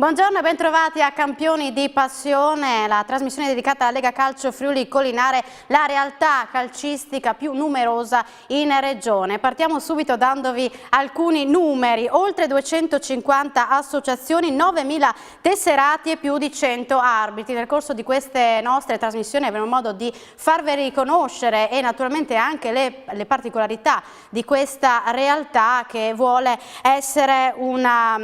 Buongiorno e bentrovati a Campioni di Passione, la trasmissione dedicata alla Lega Calcio Friuli Collinare, la realtà calcistica più numerosa in regione. Partiamo subito dandovi alcuni numeri: oltre 250 associazioni, 9.000 tesserati e più di 100 arbitri. Nel corso di queste nostre trasmissioni avremo modo di farvi riconoscere e naturalmente anche le particolarità di questa realtà, che vuole essere una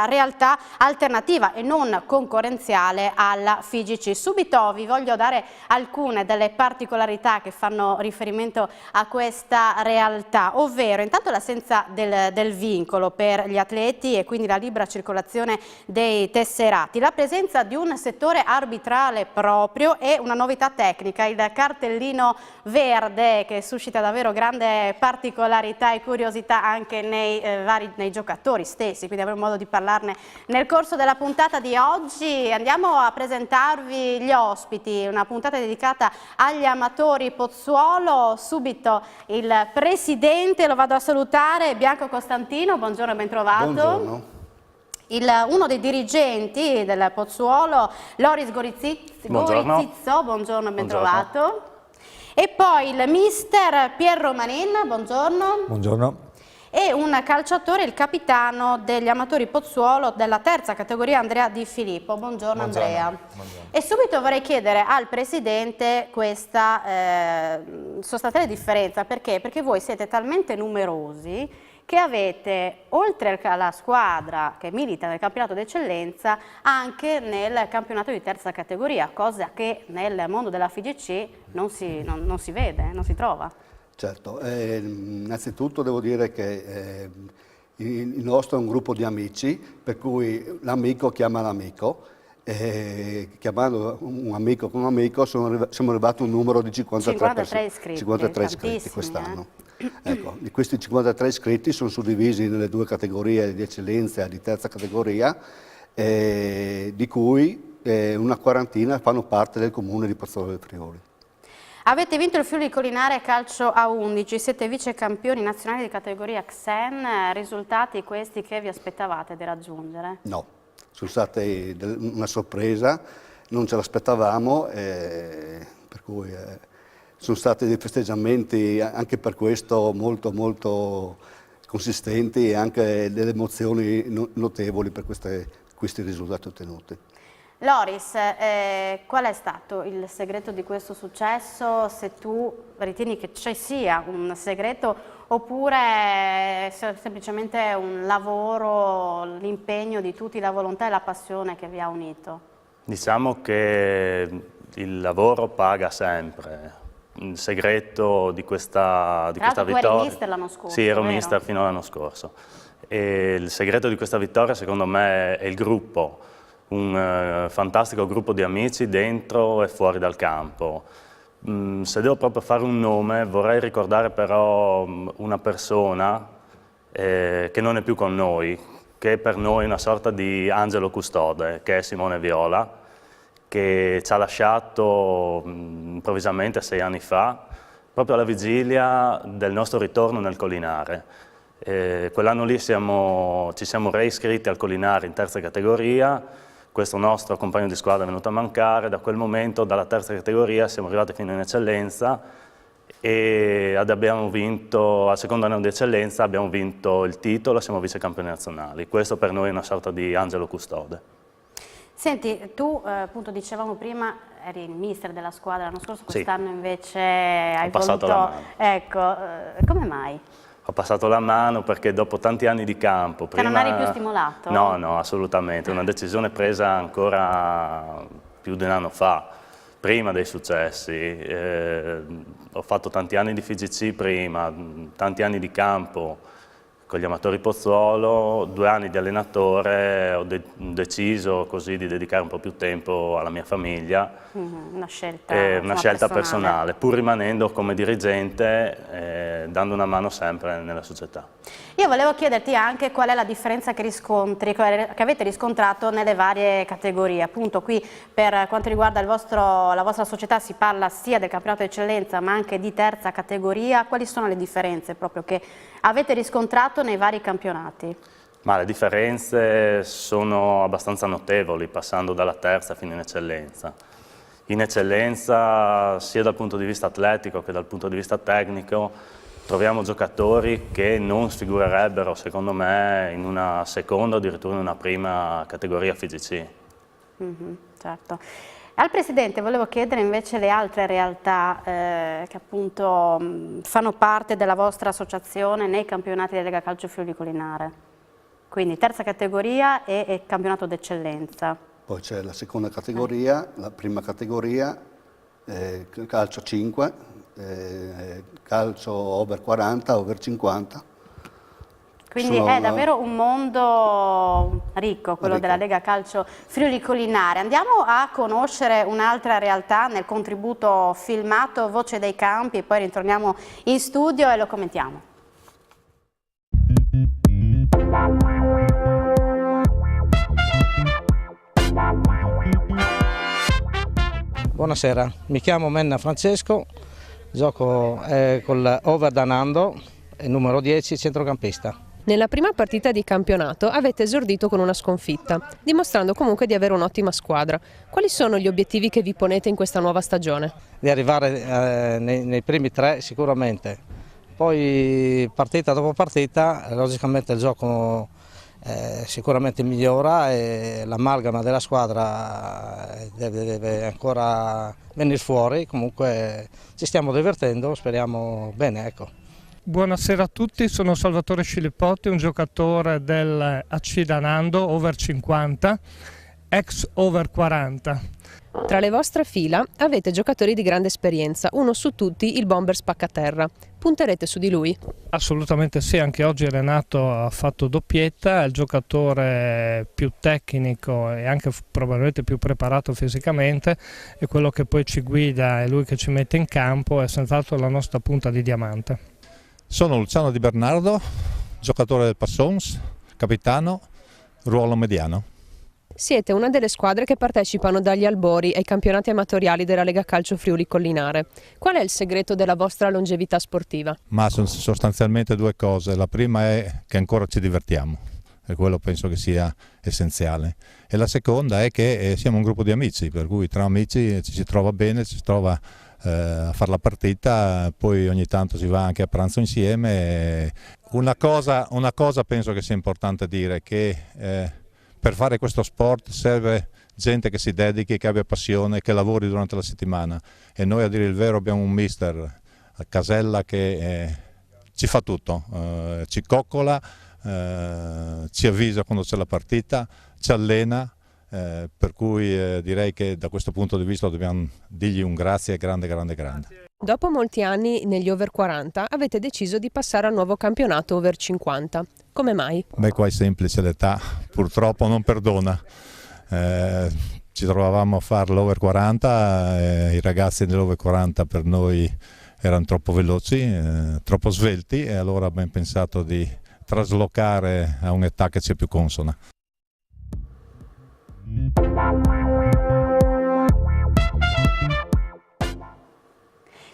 realtà alternativa e non concorrenziale alla FIGC. Subito vi voglio dare alcune delle particolarità che fanno riferimento a questa realtà, ovvero intanto l'assenza del vincolo per gli atleti e quindi la libera circolazione dei tesserati, la presenza di un settore arbitrale proprio e una novità tecnica, il cartellino verde, che suscita davvero grande particolarità e curiosità anche nei giocatori stessi, quindi avremo modo di parlarne nel corso della puntata di oggi. Andiamo a presentarvi gli ospiti, una puntata dedicata agli amatori Pozzuolo. Subito il presidente, lo vado a salutare, Bianco Costantino, buongiorno e ben trovato. Buongiorno. Uno dei dirigenti del Pozzuolo, Loris Gorizizzo, buongiorno e ben trovato. E poi il mister Piero Manin, buongiorno. Buongiorno. E un calciatore, il capitano degli amatori Pozzuolo della terza categoria, Andrea Di Filippo. Buongiorno Andrea. Buongiorno. E subito vorrei chiedere al Presidente questa sostanziale differenza. Perché? Perché voi siete talmente numerosi che avete, oltre alla squadra che milita nel campionato d'eccellenza, anche nel campionato di terza categoria, cosa che nel mondo della FIGC non si vede, non si trova. Certo, innanzitutto devo dire che il nostro è un gruppo di amici, per cui l'amico chiama l'amico, chiamando un amico con un amico siamo arrivati a un numero di 53 iscritti quest'anno. Ecco, di questi 53 iscritti sono suddivisi nelle due categorie di eccellenza e di terza categoria, di cui una quarantina fanno parte del comune di Pozzuolo del Friuli. Avete vinto il Friuli Collinare Calcio A11, siete vice campioni nazionali di categoria XEN, risultati questi che vi aspettavate di raggiungere? No, sono state una sorpresa, non ce l'aspettavamo, per cui sono stati dei festeggiamenti anche per questo molto consistenti e anche delle emozioni notevoli per questi risultati ottenuti. Loris, qual è stato il segreto di questo successo, se tu ritieni che ci sia un segreto oppure semplicemente un lavoro, l'impegno di tutti, la volontà e la passione che vi ha unito? Diciamo che il lavoro paga sempre. Il segreto di questa vittoria... Tu eri mister l'anno scorso, Sì, ero vero? mister fino all'anno scorso. E il segreto di questa vittoria secondo me è il gruppo. Un fantastico gruppo di amici dentro e fuori dal campo. Se devo proprio fare un nome, vorrei ricordare però una persona che non è più con noi, che è per noi una di angelo custode, che è Simone Viola, che ci ha lasciato improvvisamente 6 anni fa, proprio alla vigilia del nostro ritorno nel Collinare. Quell'anno lì ci siamo reiscritti al Collinare in terza categoria. Questo nostro compagno di squadra è venuto a mancare, da quel momento dalla terza categoria siamo arrivati fino in eccellenza e abbiamo vinto, al secondo anno di eccellenza abbiamo vinto il titolo, siamo vice campioni nazionali. Questo per noi è una sorta di angelo custode. Senti, tu appunto dicevamo prima, eri il mister della squadra l'anno scorso, Sì. quest'anno invece hai passato voluto... la mano. Ecco, come mai? Ho passato la mano perché dopo tanti anni di campo... Che non eri più stimolato? No, no, assolutamente. Una decisione presa ancora più di un anno fa, prima dei successi. Ho fatto tanti anni di FIGC prima, tanti anni di campo con gli amatori Pozzuolo, 2 anni di allenatore, ho deciso così di dedicare un po' più tempo alla mia famiglia. Una scelta personale, pur rimanendo come dirigente, dando una mano sempre nella società. Io volevo chiederti anche qual è la differenza che avete riscontrato nelle varie categorie. Appunto qui per quanto riguarda la vostra società si parla sia del campionato d'eccellenza ma anche di terza categoria. Quali sono le differenze proprio che avete riscontrato nei vari campionati? Ma le differenze sono abbastanza notevoli, passando dalla terza fino in eccellenza. In eccellenza, sia dal punto di vista atletico che dal punto di vista tecnico, troviamo giocatori che non sfigurerebbero, secondo me, in una seconda o addirittura in una prima categoria FIGC. Certo. Al Presidente volevo chiedere invece le altre realtà che appunto fanno parte della vostra associazione nei campionati della Lega Calcio Friuli Colinare, quindi terza categoria e campionato d'eccellenza. Poi c'è la seconda categoria, la prima categoria, calcio 5, calcio over 40, over 50. Quindi è davvero un mondo ricco, quello della Lega Calcio Friuli Colinare. Andiamo a conoscere un'altra realtà nel contributo filmato Voce dei Campi, poi ritorniamo in studio e lo commentiamo. Buonasera, mi chiamo Menna Francesco, gioco con Over Danando, numero 10, centrocampista. Nella prima partita di campionato avete esordito con una sconfitta, dimostrando comunque di avere un'ottima squadra. Quali sono gli obiettivi che vi ponete in questa nuova stagione? Di arrivare nei primi 3 sicuramente, poi partita dopo partita logicamente il gioco sicuramente migliora e l'amalgama della squadra deve ancora venire fuori, comunque ci stiamo divertendo, speriamo bene, ecco. Buonasera a tutti, sono Salvatore Scilippotti, un giocatore del AC Danando, over 50, ex over 40. Tra le vostre fila avete giocatori di grande esperienza, uno su tutti il bomber Spaccaterra. Punterete su di lui? Assolutamente sì, anche oggi Renato ha fatto doppietta, è il giocatore più tecnico e anche probabilmente più preparato fisicamente, e quello che poi ci guida è lui che ci mette in campo, è senz'altro la nostra punta di diamante. Sono Luciano Di Bernardo, giocatore del Passons, capitano, ruolo mediano. Siete una delle squadre che partecipano dagli albori ai campionati amatoriali della Lega Calcio Friuli Collinare. Qual è il segreto della vostra longevità sportiva? Ma sono sostanzialmente 2 cose. La prima è che ancora ci divertiamo, e quello penso che sia essenziale. E la seconda è che siamo un gruppo di amici, per cui tra amici ci si trova bene, ci si trova a fare la partita, poi ogni tanto si va anche a pranzo insieme. Una cosa penso che sia importante dire, che per fare questo sport serve gente che si dedichi, che abbia passione, che lavori durante la settimana, e noi, a dire il vero, abbiamo un mister Casella che ci fa tutto, ci coccola, ci avvisa quando c'è la partita, ci allena. Per cui direi che da questo punto di vista dobbiamo dirgli un grazie grande. Dopo molti anni negli over 40 avete deciso di passare al nuovo campionato over 50. Come mai? Beh, qua è semplice, l'età purtroppo non perdona. Ci trovavamo a fare l'over 40, i ragazzi dell'over 40 per noi erano troppo veloci, troppo svelti, e allora abbiamo pensato di traslocare a un'età che ci è più consona.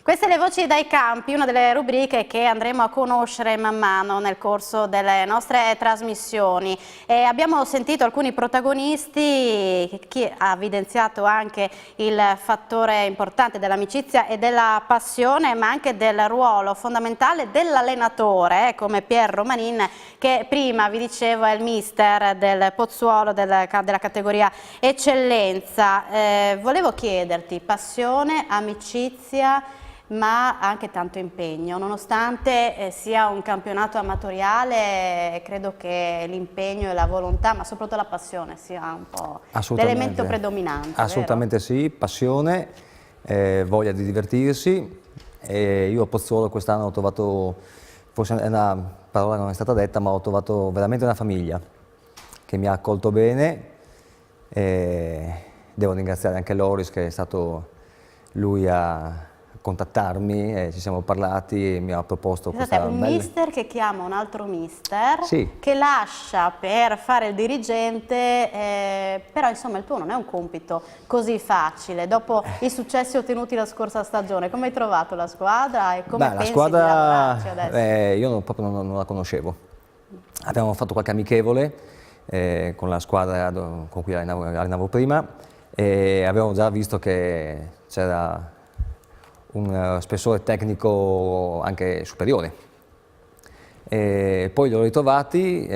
Queste le voci dai campi, una delle rubriche che andremo a conoscere man mano nel corso delle nostre trasmissioni. Abbiamo sentito alcuni protagonisti, chi ha evidenziato anche il fattore importante dell'amicizia e della passione, ma anche del ruolo fondamentale dell'allenatore, come Pier Romanin, che prima vi dicevo è il mister del Pozzuolo della categoria eccellenza. Volevo chiederti, passione, amicizia, ma anche tanto impegno. Nonostante sia un campionato amatoriale, credo che l'impegno e la volontà, ma soprattutto la passione, sia un po' l'elemento predominante. Assolutamente vero? Sì, passione, voglia di divertirsi. Io a Pozzuolo quest'anno ho trovato, forse è una parola che non è stata detta, ma ho trovato veramente una famiglia che mi ha accolto bene. Devo ringraziare anche Loris, che è stato lui a contattarmi, ci siamo parlati e mi ha proposto questa un mister che chiama un altro mister, sì, che lascia per fare il dirigente, però insomma il tuo non è un compito così facile. Dopo i successi ottenuti la scorsa stagione, come hai trovato la squadra e come pensi di lavorarci adesso? Io proprio non la conoscevo, abbiamo fatto qualche amichevole con la squadra con cui allenavo prima e abbiamo già visto che c'era un spessore tecnico anche superiore. E poi li ho ritrovati,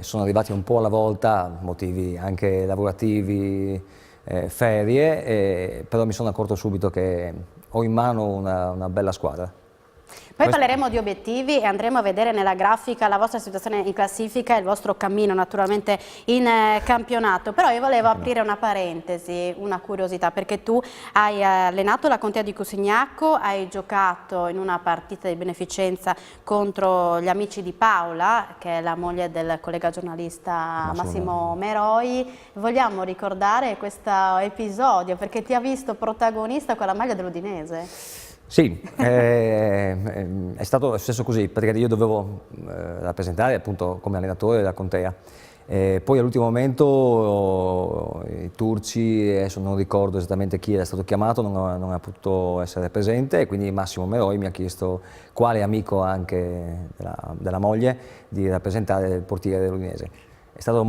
sono arrivati un po' alla volta, motivi anche lavorativi, ferie, però mi sono accorto subito che ho in mano una bella squadra. Poi parleremo di obiettivi e andremo a vedere nella grafica la vostra situazione in classifica e il vostro cammino naturalmente in campionato. Però io volevo aprire una parentesi, una curiosità, perché tu hai allenato la Contea di Cusignacco, hai giocato in una partita di beneficenza contro gli amici di Paola, che è la moglie del collega giornalista Massimo Meroi. Vogliamo ricordare questo episodio perché ti ha visto protagonista con la maglia dell'Udinese. Sì, è successo così, perché io dovevo rappresentare appunto come allenatore la Contea. Poi all'ultimo momento i turci, adesso non ricordo esattamente chi era stato chiamato, non ha potuto essere presente e quindi Massimo Meroi mi ha chiesto, quale amico anche della moglie, di rappresentare il portiere dell'Udinese. È stato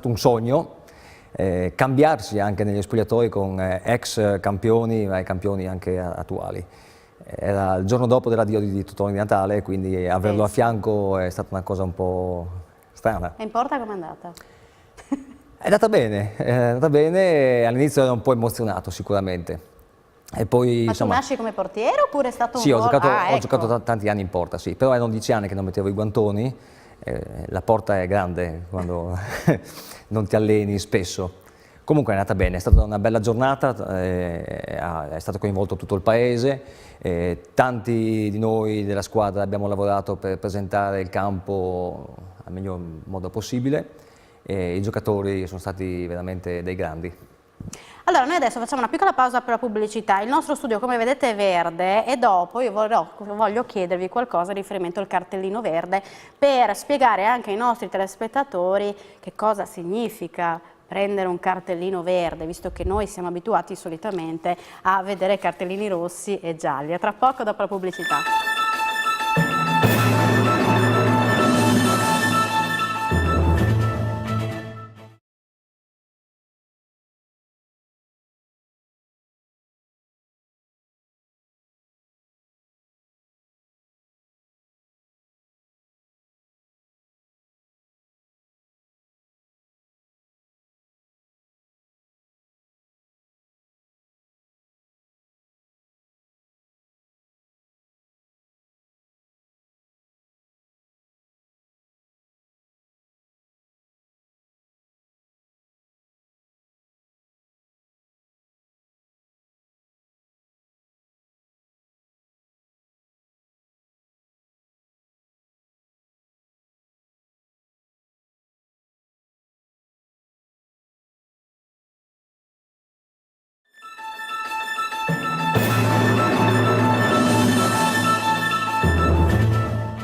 un sogno. Cambiarsi anche negli spogliatoi con ex campioni ma campioni anche attuali. Era il giorno dopo dell'addio di Totò di Natale, quindi averlo a fianco è stata una cosa un po' strana. E in porta com'è andata? È andata bene, all'inizio ero un po' emozionato sicuramente. E poi, ma insomma, tu nasci come portiere oppure è stato un sì, ruolo? ho giocato tanti anni in porta, sì, però erano 10 anni che non mettevo i guantoni, la porta è grande quando non ti alleni spesso. Comunque è andata bene, è stata una bella giornata, è stato coinvolto tutto il paese, tanti di noi della squadra abbiamo lavorato per presentare il campo al miglior modo possibile e i giocatori sono stati veramente dei grandi. Allora, noi adesso facciamo una piccola pausa per la pubblicità. Il nostro studio, come vedete, è verde e dopo io voglio chiedervi qualcosa in riferimento al cartellino verde per spiegare anche ai nostri telespettatori che cosa significa prendere un cartellino verde, visto che noi siamo abituati solitamente a vedere cartellini rossi e gialli. A tra poco dopo la pubblicità.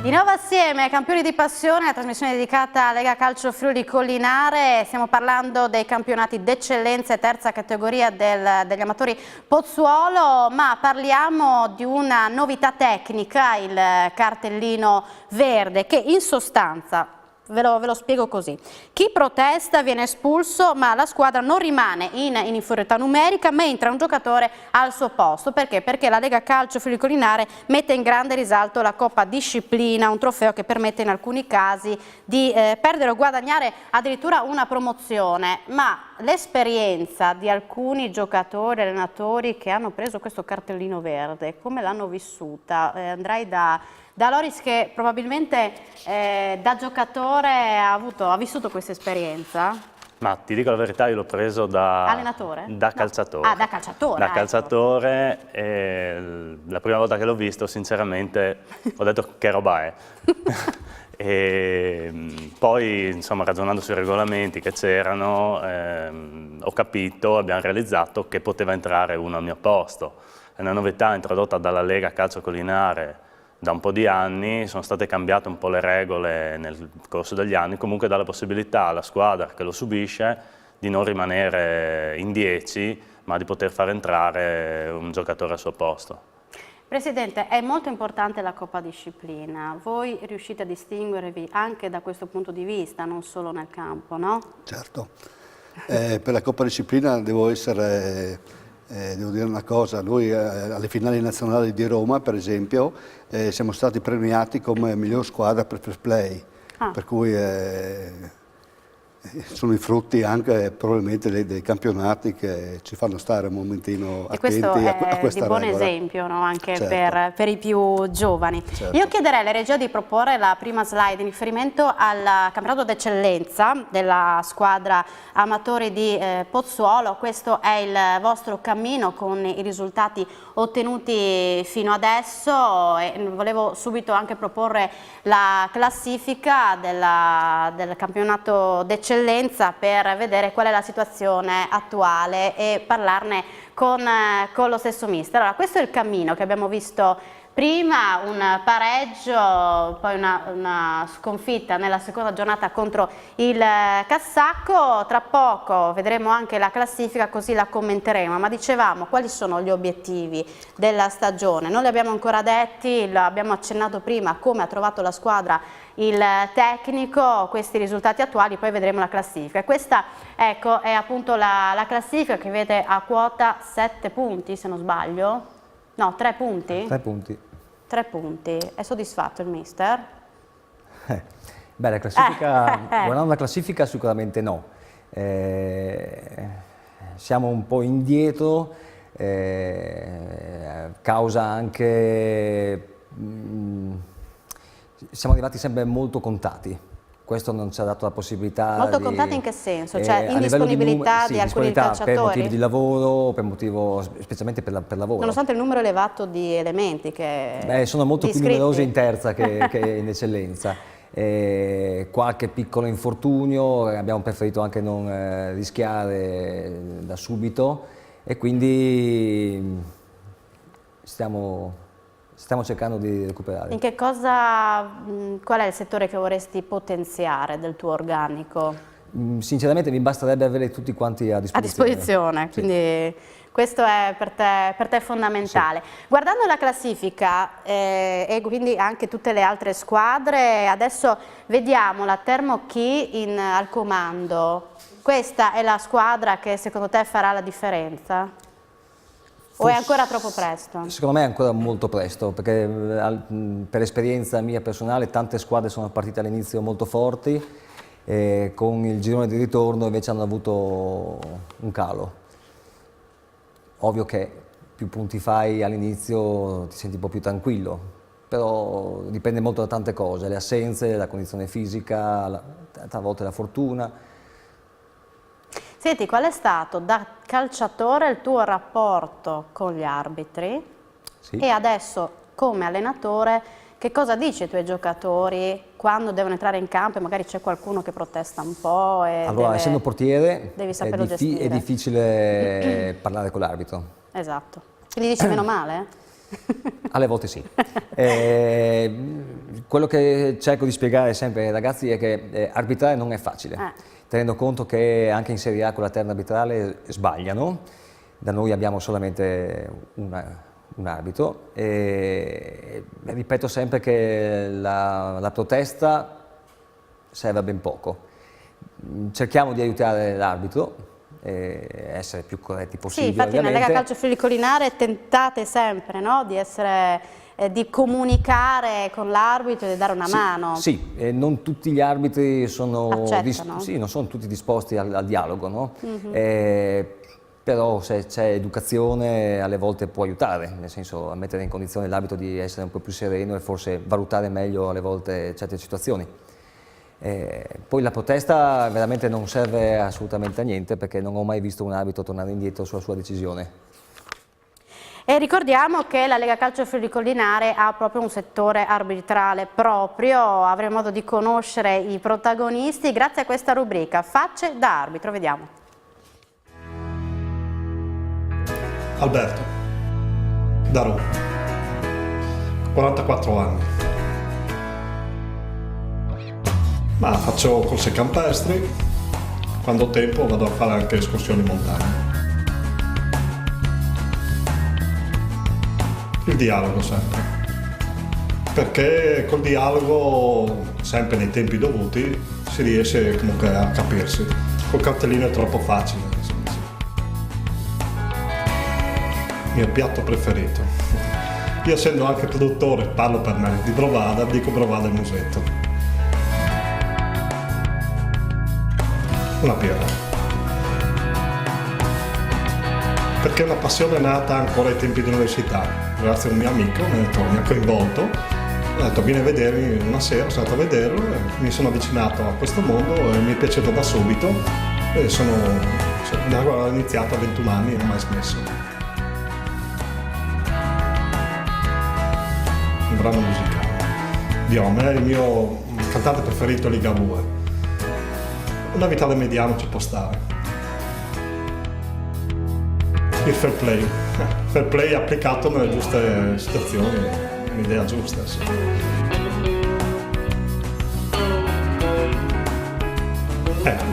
Di nuovo assieme, campioni di passione, la trasmissione dedicata alla Lega Calcio Friuli Collinare. Stiamo parlando dei campionati d'eccellenza e terza categoria degli amatori Pozzuolo, ma parliamo di una novità tecnica, il cartellino verde, che in sostanza, ve lo spiego così: chi protesta viene espulso, ma la squadra non rimane in inferiorità numerica, ma entra un giocatore al suo posto. Perché? Perché la Lega Calcio Friuli Collinare mette in grande risalto la Coppa Disciplina, un trofeo che permette in alcuni casi di perdere o guadagnare addirittura una promozione. Ma l'esperienza di alcuni giocatori, allenatori che hanno preso questo cartellino verde, come l'hanno vissuta? Andrei da Loris, che probabilmente da giocatore ha vissuto questa esperienza. Ma ti dico la verità, io l'ho preso da allenatore? Da calciatore. Ah, da calciatore. Da calciatore, la prima volta che l'ho visto sinceramente ho detto che roba è. E poi insomma, ragionando sui regolamenti che c'erano, ho capito, abbiamo realizzato che poteva entrare uno al mio posto. È una novità introdotta dalla Lega Calcio Collinare da un po' di anni, sono state cambiate un po' le regole nel corso degli anni, comunque dà la possibilità alla squadra che lo subisce di non rimanere in 10, ma di poter far entrare un giocatore al suo posto. Presidente, è molto importante la Coppa Disciplina, voi riuscite a distinguervi anche da questo punto di vista, non solo nel campo, no? Certo, per la Coppa Disciplina devo dire una cosa, noi alle finali nazionali di Roma per esempio siamo stati premiati come miglior squadra per fair play, per cui sono i frutti anche probabilmente dei campionati che ci fanno stare un momentino attenti a questa regola. E questo è di buon esempio, no? Anche certo. per i più giovani. Certo. Io chiederei alla regia di proporre la prima slide in riferimento al campionato d'eccellenza della squadra amatori di Pozzuolo. Questo è il vostro cammino con i risultati ottenuti fino adesso e volevo subito anche proporre la classifica del campionato d'eccellenza per vedere qual è la situazione attuale e parlarne con lo stesso mister. Allora, questo è il cammino che abbiamo visto prima, un pareggio, poi una sconfitta nella seconda giornata contro il Cassacco. Tra poco vedremo anche la classifica, così la commenteremo, ma dicevamo quali sono gli obiettivi della stagione. Non li abbiamo ancora detti, l'abbiamo accennato prima, come ha trovato la squadra il tecnico, questi risultati attuali, poi vedremo la classifica. Questa, ecco, è appunto la classifica che vede a quota 7 punti, se non sbaglio. No, 3 punti? 3 punti. 3 punti. È soddisfatto il mister? Beh, la classifica, guardando la classifica sicuramente no. Siamo un po' indietro, causa anche... siamo arrivati sempre molto contati. Questo non ci ha dato la possibilità Molto di... contati in che senso? Cioè indisponibilità di alcuni calciatori? Per motivi di lavoro, specialmente per lavoro. Nonostante il numero elevato di elementi che... sono molto più numerosi in terza che in eccellenza. Qualche piccolo infortunio, abbiamo preferito anche non rischiare da subito e quindi stiamo cercando di recuperare. In che cosa, qual è il settore che vorresti potenziare del tuo organico? Sinceramente mi basterebbe avere tutti quanti a disposizione. A disposizione, sì. Quindi questo è per te fondamentale. Sì. Guardando la classifica e quindi anche tutte le altre squadre, adesso vediamo la Thermo-Key al comando. Questa è la squadra che secondo te farà la differenza? O è ancora troppo presto? Secondo me è ancora molto presto, perché per esperienza mia personale tante squadre sono partite all'inizio molto forti e con il girone di ritorno invece hanno avuto un calo. Ovvio che più punti fai all'inizio ti senti un po' più tranquillo, però dipende molto da tante cose, le assenze, la condizione fisica, talvolta la fortuna. Senti, qual è stato da calciatore il tuo rapporto con gli arbitri? Sì. E adesso come allenatore che cosa dici ai tuoi giocatori quando devono entrare in campo e magari c'è qualcuno che protesta un po'? Allora, essendo portiere devi saperlo gestire. È difficile parlare con l'arbitro. Esatto. Quindi dici meno male? Alle volte sì. Quello che cerco di spiegare sempre ai ragazzi è che arbitrare non è facile. Tenendo conto che anche in Serie A con la terna arbitrale sbagliano, da noi abbiamo solamente un arbitro e ripeto sempre che la protesta serve a ben poco. Cerchiamo di aiutare l'arbitro, essere più corretti possibile. Sì, infatti ovviamente. Nella Lega Calcio Friuli Collinare tentate sempre, no? Di comunicare con l'arbitro e di dare una mano. Sì, non tutti gli arbitri sono, non sono tutti disposti al dialogo, no? Però se c'è educazione alle volte può aiutare, nel senso a mettere in condizione l'arbitro di essere un po' più sereno e forse valutare meglio alle volte certe situazioni. Poi la protesta veramente non serve assolutamente a niente perché non ho mai visto un arbitro tornare indietro sulla sua decisione. E ricordiamo che la Lega Calcio Friuli Collinare ha proprio un settore arbitrale proprio, avremo modo di conoscere i protagonisti grazie a questa rubrica Facce da arbitro, vediamo. Alberto, da Roma, 44 anni. Ma faccio corse campestri, quando ho tempo vado a fare anche escursioni in montagna. Il dialogo sempre, perché col dialogo, sempre nei tempi dovuti, si riesce comunque a capirsi. Col cartellino è troppo facile. Mio piatto preferito. Io, essendo anche produttore, parlo per me, di Brovada, dico Brovada e Musetto. Una birra. Perché è una passione nata ancora ai tempi dell'università, grazie a un mio amico, mi ha coinvolto, ho detto vieni a vedermi una sera, sono andato a vederlo e mi sono avvicinato a questo mondo e mi è piaciuto da subito e ho iniziato a 21 anni e non ho mai smesso. Un brano musicale. Diome, il mio cantante preferito è Ligabue. Una Vitale Mediano ci può stare. Il fair play applicato nelle giuste situazioni, è un'idea giusta. Sì.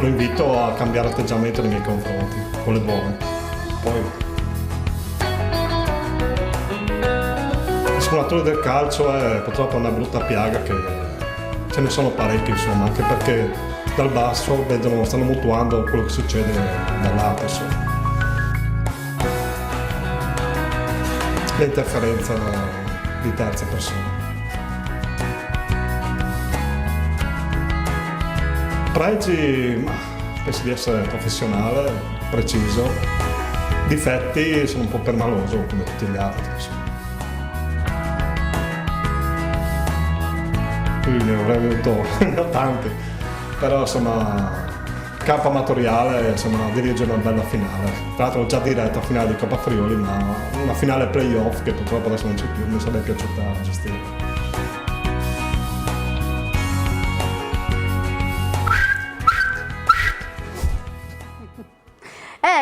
Lo invito a cambiare atteggiamento nei miei confronti, con le buone. Poi, il simulatore del calcio è purtroppo una brutta piaga che ce ne sono parecchi, insomma, anche perché dal basso stanno mutuando quello che succede dall'alto, insomma. L'interferenza di terze persone. Pregi, penso di essere professionale, preciso. Difetti, sono un po' permaloso come tutti gli altri. Qui ne avrei avuto tanti, però insomma campo amatoriale, insomma, dirige una bella finale. Tra l'altro ho già diretto a finale di Coppa Friuli, ma una finale playoff che purtroppo adesso non c'è più, mi sarebbe piaciuta gestire.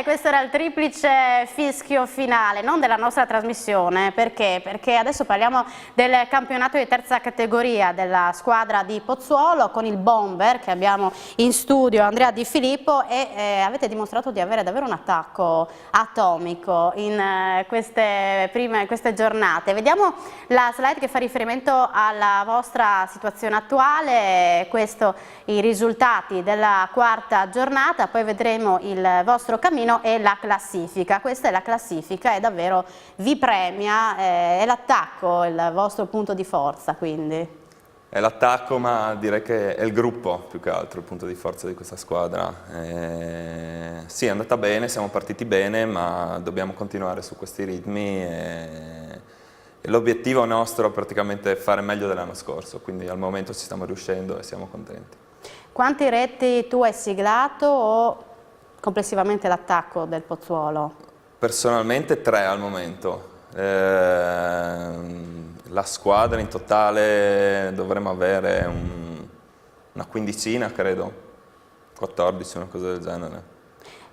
Questo era il triplice fischio finale, non della nostra trasmissione, perché? Perché adesso parliamo del campionato di terza categoria della squadra di Pozzuolo con il Bomber che abbiamo in studio, Andrea Di Filippo, e avete dimostrato di avere davvero un attacco atomico in queste giornate. Vediamo la slide che fa riferimento alla vostra situazione attuale, i risultati della quarta giornata, poi vedremo il vostro cammino e la classifica. Questa è la classifica e davvero vi premia, è l'attacco il vostro punto di forza, quindi. È l'attacco, ma direi che è il gruppo più che altro il punto di forza di questa squadra. Sì, è andata bene, siamo partiti bene, ma dobbiamo continuare su questi ritmi e l'obiettivo nostro è praticamente fare meglio dell'anno scorso, quindi al momento ci stiamo riuscendo e siamo contenti. Quanti reti tu hai siglato o complessivamente l'attacco del Pozzuolo? Personalmente 3 al momento. La squadra in totale dovremmo avere una quindicina, credo, 14, una cosa del genere.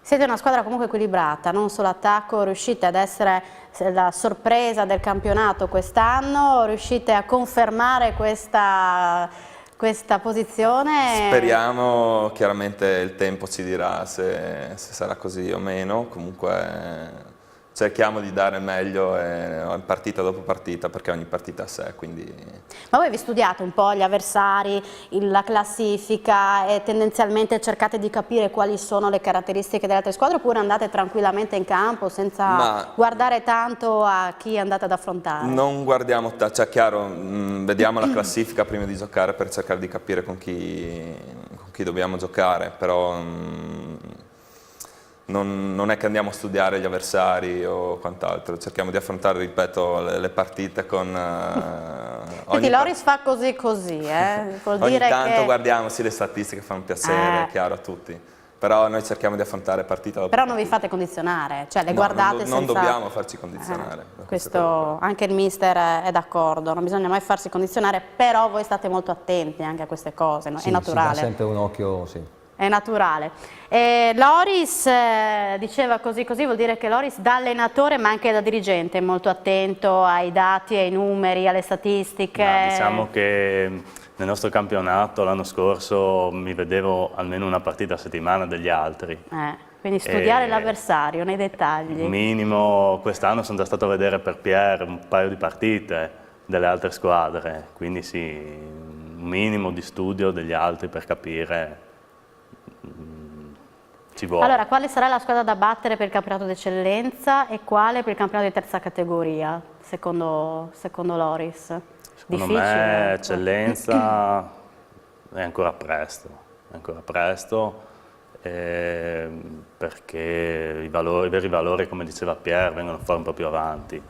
Siete una squadra comunque equilibrata, non solo attacco, riuscite ad essere la sorpresa del campionato quest'anno, riuscite a confermare questa posizione? Speriamo, chiaramente il tempo ci dirà se sarà così o meno, comunque cerchiamo di dare il meglio partita dopo partita, perché ogni partita a sé, quindi... Ma voi vi studiate un po' gli avversari, la classifica e tendenzialmente cercate di capire quali sono le caratteristiche delle altre squadre, oppure andate tranquillamente in campo senza guardare tanto a chi andate ad affrontare? Non guardiamo, cioè chiaro, vediamo la classifica prima di giocare per cercare di capire con chi dobbiamo giocare, però... Non è che andiamo a studiare gli avversari o quant'altro, cerchiamo di affrontare, ripeto, le partite con... Senti, Loris fa così, vuol dire ogni tanto guardiamo, sì, le statistiche fanno piacere, è chiaro a tutti, però noi cerchiamo di affrontare partita dopo partita. Però non vi fate condizionare, cioè le guardate senza... Non dobbiamo farci condizionare. Questo anche il mister è d'accordo, non bisogna mai farsi condizionare, però voi state molto attenti anche a queste cose, no? Sì, è naturale. Si dà sempre un occhio, sì. È naturale. Loris diceva così, vuol dire che Loris da allenatore ma anche da dirigente è molto attento ai dati, ai numeri, alle statistiche. Diciamo che nel nostro campionato l'anno scorso mi vedevo almeno una partita a settimana degli altri. Quindi studiare l'avversario nei dettagli. Minimo, quest'anno sono già stato a vedere per Pier un paio di partite delle altre squadre, quindi sì, un minimo di studio degli altri per capire ci vuole. Allora, quale sarà la squadra da battere per il campionato d'eccellenza e quale per il campionato di terza categoria, secondo Loris? Secondo Difficile, me ecco. eccellenza è ancora presto, perché i veri valori, come diceva Pier, vengono fuori un po' più avanti.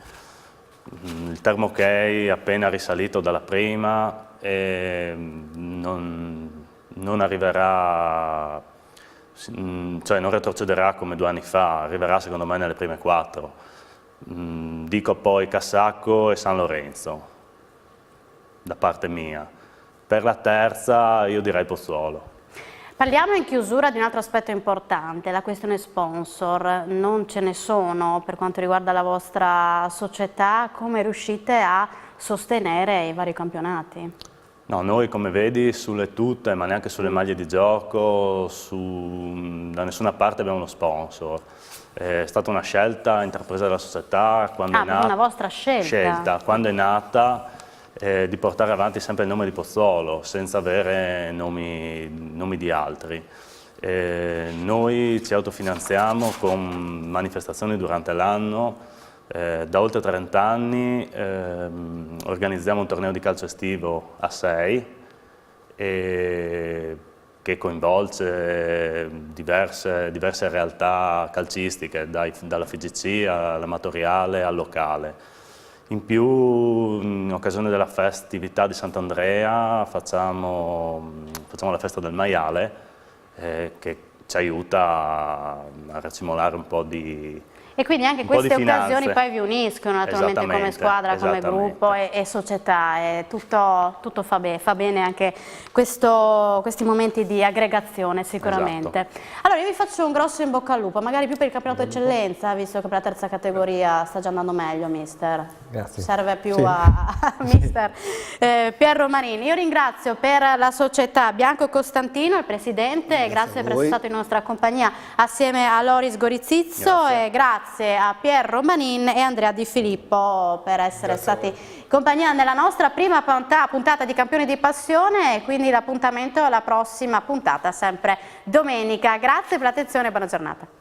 Il Termokey appena risalito dalla prima non arriverà, cioè non retrocederà come 2 anni fa, arriverà secondo me nelle prime 4. Dico poi Cassacco e San Lorenzo, da parte mia. Per la terza io direi Pozzuolo. Parliamo in chiusura di un altro aspetto importante, la questione sponsor. Non ce ne sono per quanto riguarda la vostra società, come riuscite a sostenere i vari campionati? No, noi come vedi sulle tute, ma neanche sulle maglie di gioco, da nessuna parte abbiamo uno sponsor. È stata una scelta intrapresa dalla società quando è nata. Una vostra scelta? Quando è nata, di portare avanti sempre il nome di Pozzuolo, senza avere nomi di altri. Noi ci autofinanziamo con manifestazioni durante l'anno. Da oltre 30 anni organizziamo un torneo di calcio estivo a 6 che coinvolge diverse realtà calcistiche, dalla FIGC all'amatoriale al locale. In più, in occasione della festività di Sant'Andrea, facciamo la festa del maiale, che ci aiuta a racimolare un po' di E quindi anche queste occasioni poi vi uniscono naturalmente come squadra, come gruppo e società, tutto fa bene anche questi momenti di aggregazione sicuramente. Esatto. Allora io vi faccio un grosso in bocca al lupo, magari più per il campionato eccellenza, visto che per la terza categoria sta già andando meglio, mister. Grazie. Serve più sì. a mister Pier Romanin. Io ringrazio per la società Bianco Costantino, il presidente, grazie per essere stato in nostra compagnia assieme a Loris Gorizizzo e grazie a Pier Romanin e Andrea Di Filippo per essere stati in compagnia nella nostra prima puntata di Campioni di Passione, e quindi l'appuntamento alla prossima puntata, sempre domenica. Grazie per l'attenzione e buona giornata.